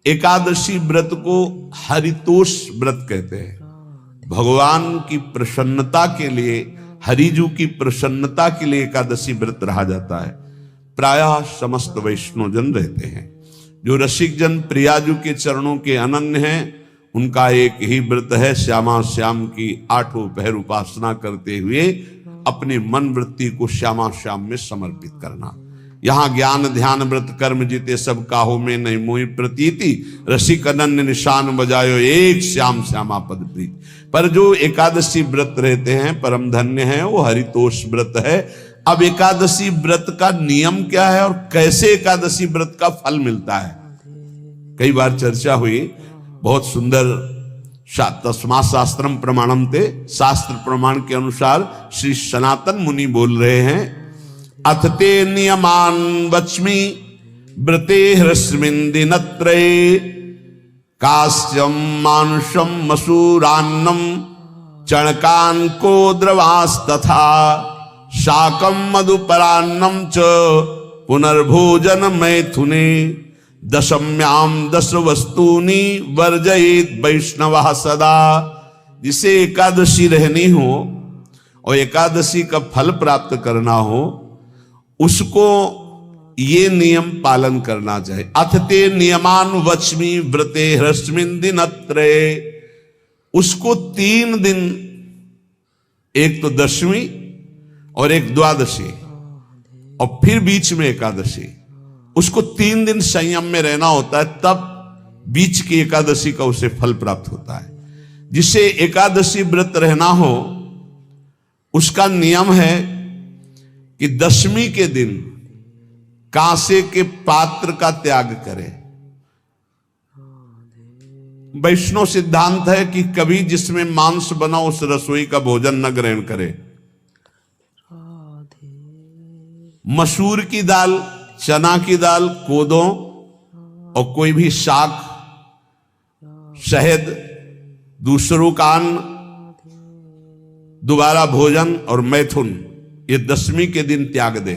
एकादशी व्रत को हरितोष व्रत कहते हैं। भगवान की प्रसन्नता के लिए, हरिजू की प्रसन्नता के लिए एकादशी व्रत रहा जाता है। प्रायः समस्त वैष्णवजन रहते हैं। जो रसिक जन प्रियाजू के चरणों के अनन्य हैं, उनका एक ही व्रत है, श्यामा श्याम की 8 पहर उपासना करते हुए अपनी मन वृत्ति को श्यामा श्याम में समर्पित करना। यहाँ ज्ञान ध्यान व्रत कर्म जीते सब काहो में नहीं मोहि प्रतीति, रसिक अनन्य निशान बजायो एक श्याम श्यामा पद प्रीति। पर जो एकादशी व्रत रहते हैं परम धन्य हैं, वो हरितोष व्रत है। अब एकादशी व्रत का नियम क्या है और कैसे एकादशी व्रत का फल मिलता है, कई बार चर्चा हुई। बहुत सुंदर तस्मा शास्त्रम प्रमाणम ते, शास्त्र प्रमाण के अनुसार श्री सनातन मुनि बोल रहे हैं, अथ ते नियमान वच्मि व्रते ह्रस्मिन् दिनत्रये, कास्यम मानुषम मसूरान्नम चणकान को द्रवास्तथा, शाकम मधुपरान्नम च पुनर्भोजन मैथुने, दशम्याम 10 वस्तूनि वर्जयेत वैष्णवः सदा। जिसे एकादशी रहनी हो और एकादशी का फल प्राप्त करना हो, उसको ये नियम पालन करना चाहिए। अथ ते नियमान वच्मि व्रते ह्रस्मिन् दिनत्रये, उसको 3 दिन, एक तो दशमी और एक द्वादशी और फिर बीच में एकादशी, उसको 3 दिन संयम में रहना होता है, तब बीच की एकादशी का उसे फल प्राप्त होता है। जिसे एकादशी व्रत रहना हो उसका नियम है कि दशमी के दिन कांसे के पात्र का त्याग करे। वैष्णव सिद्धांत है कि कभी जिसमें मांस बना उस रसोई का भोजन न ग्रहण करे। मसूर की दाल, चना की दाल, कोदों और कोई भी शाक, शहद, दूसरों का अन्न, दोबारा भोजन और मैथुन, ये दशमी के दिन त्याग दे।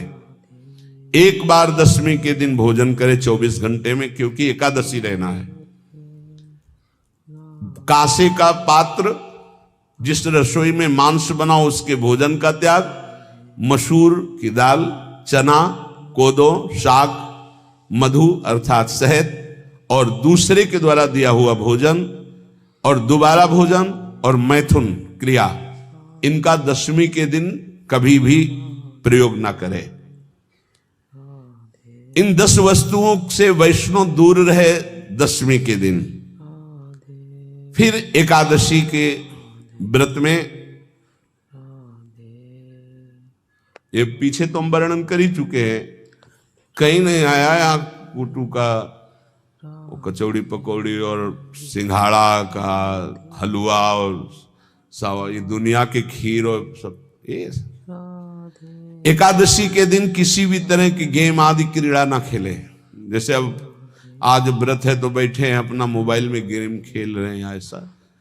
एक बार दशमी के दिन भोजन करे 24 घंटे में, क्योंकि एकादशी रहना है। कांसे का पात्र, जिस रसोई में मांस बना उसके भोजन का त्याग, मसूर की दाल, चना, कोदो, शाक, मधु अर्थात शहद और दूसरे के द्वारा दिया हुआ भोजन और दोबारा भोजन और मैथुन क्रिया, इनका दशमी के दिन कभी भी प्रयोग ना करे। इन 10 वस्तुओं से वैष्णव दूर रहे दशमी के दिन। फिर एकादशी के व्रत में, ये पीछे तो हम वर्णन कर ही चुके हैं, कहीं नहीं आया यहाँ कुटू का कचौड़ी पकौड़ी और सिंघाड़ा का हलवा और सावा, ये दुनिया के खीर और सब। ये एकादशी के दिन किसी भी तरह की गेम आदि क्रीड़ा ना खेले। जैसे अब आज व्रत है तो बैठे हैं अपना मोबाइल में गेम खेल रहे हैं, ऐसा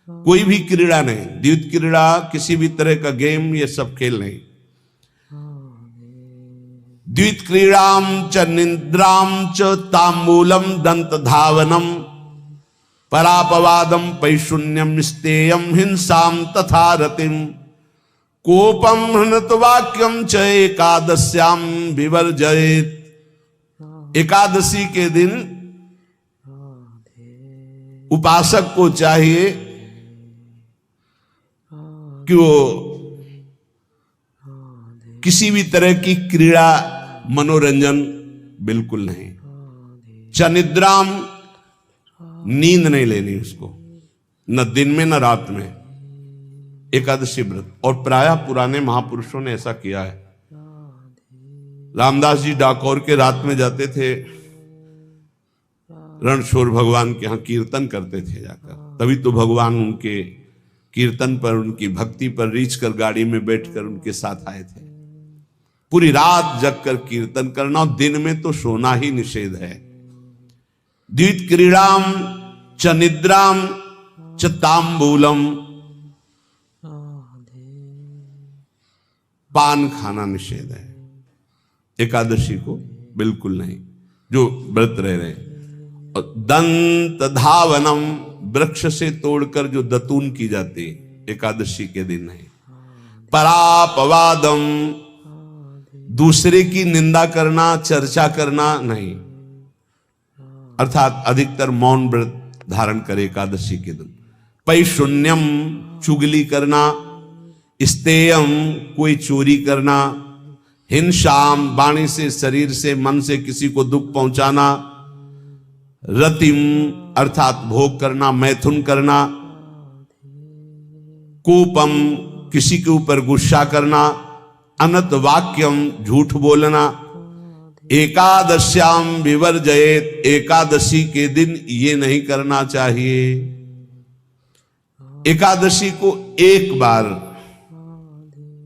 कोई भी क्रीड़ा नहीं। द्वित क्रीड़ा, किसी भी तरह का गेम, ये सब खेल नहीं। द्वित क्रीड़ाम च निद्राम च तांबूलम दंत धावनम, परापवादम पैशून्यम स्तेयम हिंसाम तथा रतिम, कोपम हृत वाक्यम च एकादश्याम विवर्जयेत। एकादशी के दिन उपासक को चाहिए कि वो किसी भी तरह की क्रीड़ा, मनोरंजन बिल्कुल नहीं। चनिद्राम, नींद नहीं लेनी उसको, न दिन में न रात में, एकादशी व्रत। और प्रायः पुराने महापुरुषों ने ऐसा किया है। रामदास जी डाकोर के रात में जाते थे, रणछोड़ भगवान के यहाँ कीर्तन करते थे जाकर। तभी तो भगवान उनके कीर्तन पर, उनकी भक्ति पर रीछ कर गाड़ी में बैठकर उनके साथ आए थे। पूरी रात जगकर कीर्तन करना, और दिन में तो सोना ही निषेध है। द्वित क्रीड़ाम च निद्राम च तांबूलम, पान खाना निषेध है एकादशी को, बिल्कुल नहीं, जो व्रत रह रहे। और दंत धावनम, वृक्ष से तोड़कर जो दतून की जाती एकादशी के दिन है। परापवादम, दूसरे की निंदा करना, चर्चा करना नहीं, अर्थात अधिकतर मौन व्रत धारण करे एकादशी के दिन। पैशून्यम, चुगली करना। स्तेयम, कोई चोरी करना। हिंसाम, वाणी से, शरीर से, मन से किसी को दुख पहुंचाना। रतिम, अर्थात भोग करना, मैथुन करना। कोपम, किसी के ऊपर गुस्सा करना। अनत वाक्यम, झूठ बोलना। एकादश्याम विवर्जयेत, एकादशी के दिन ये नहीं करना चाहिए। एकादशी को एक बार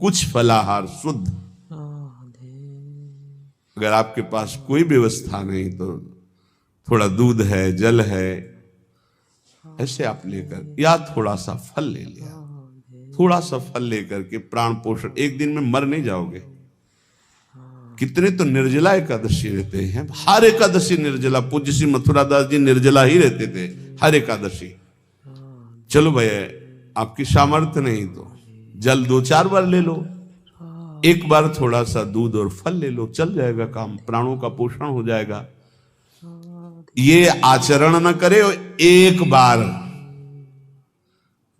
कुछ फलाहार शुद्ध, अगर आपके पास कोई व्यवस्था नहीं तो थोड़ा दूध है, जल है, ऐसे आप लेकर, या थोड़ा सा फल ले लिया, थोड़ा सा फल लेकर के प्राण पोषण, एक दिन में मर नहीं जाओगे। कितने तो निर्जला एकादशी रहते हैं, हर एकादशी निर्जला। पूज्य श्री मथुरा दास जी निर्जला ही रहते थे हर एकादशी। चलो भैया, आपकी सामर्थ्य नहीं तो जल 2-4 बार ले लो, एक बार थोड़ा सा दूध और फल ले लो, चल जाएगा काम, प्राणों का पोषण हो जाएगा। ये आचरण न करे, एक बार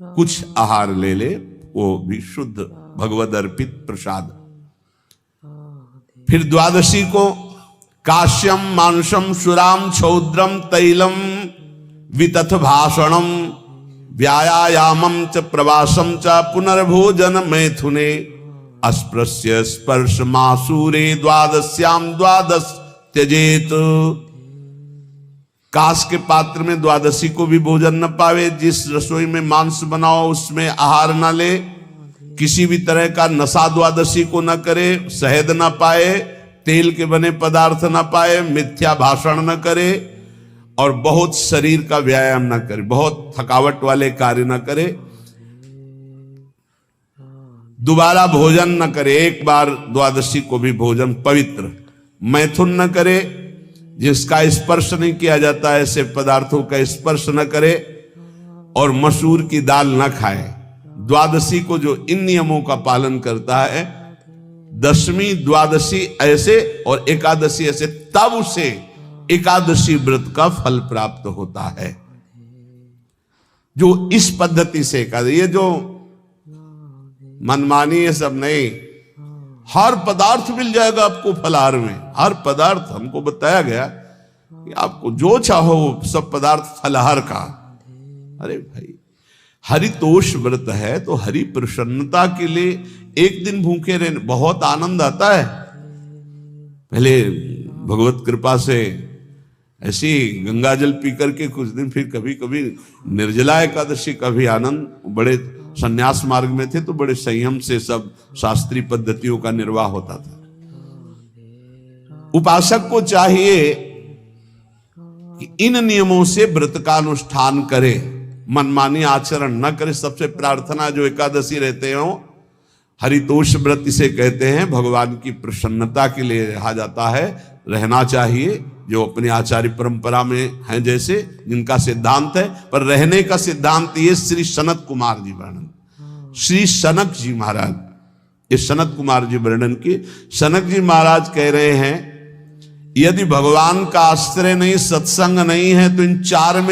कुछ आहार ले ले, वो भी शुद्ध भगवद अर्पित प्रसाद। फिर द्वादशी को काश्यम, मांसम, सुराम, छौद्रम, तैलम, वितथ भाषणम, व्यायामम च प्रवासम च पुनर्भोजन मैथुने, अस्पृश्य स्पर्श मासूरे, द्वादश्याम द्वादश त्यजेत। कांस के पात्र में द्वादशी को भी भोजन न पावे। जिस रसोई में मांस बनाओ उसमें आहार न ले। किसी भी तरह का नशा द्वादशी को न करे। शहद न पाए, तेल के बने पदार्थ न पाए, मिथ्या भाषण न करे और बहुत शरीर का व्यायाम न करे, बहुत थकावट वाले कार्य न करे। दोबारा भोजन न करे, एक बार द्वादशी को भी भोजन पवित्र। मैथुन न करे, जिसका स्पर्श नहीं किया जाता ऐसे पदार्थों का स्पर्श न करे, और मसूर की दाल न खाए। द्वादशी को जो इन नियमों का पालन करता है, दशमी द्वादशी ऐसे और एकादशी ऐसे, तब उसे एकादशी व्रत का फल प्राप्त होता है। जो इस पद्धति से एकादशी, ये जो मनमानी ये सब नहीं, हर पदार्थ मिल जाएगा आपको फलाहार में। हर पदार्थ हमको बताया गया कि आपको जो चाहो सब पदार्थ फलाहार का। अरे भाई, हरितोष व्रत है तो हरि प्रसन्नता के लिए एक दिन भूखे रहने बहुत आनंद आता है। पहले भगवत कृपा से ऐसी गंगा जल पी करके कुछ दिन, फिर कभी कभी निर्जला एकादशी का भी आनंद। बड़े संन्यास मार्ग में थे तो बड़े संयम से सब शास्त्रीय पद्धतियों का निर्वाह होता था। उपासक को चाहिए कि इन नियमों से व्रत का अनुष्ठान करे, मनमानी आचरण न करे। सबसे प्रार्थना जो एकादशी रहते हो, हरितोष व्रत इसे कहते हैं, भगवान की प्रसन्नता के लिए रहा जाता है, रहना चाहिए। जो अपनी आचार्य परंपरा में हैं, जैसे जिनका सिद्धांत है, पर रहने का सिद्धांत ये श्री सनत कुमार जी वर्णन, श्री सनक जी महाराज, ये सनत कुमार जी वर्णन की। सनक जी महाराज कह रहे हैं, यदि भगवान का आश्रय नहीं, सत्संग नहीं है, तो इन 4 में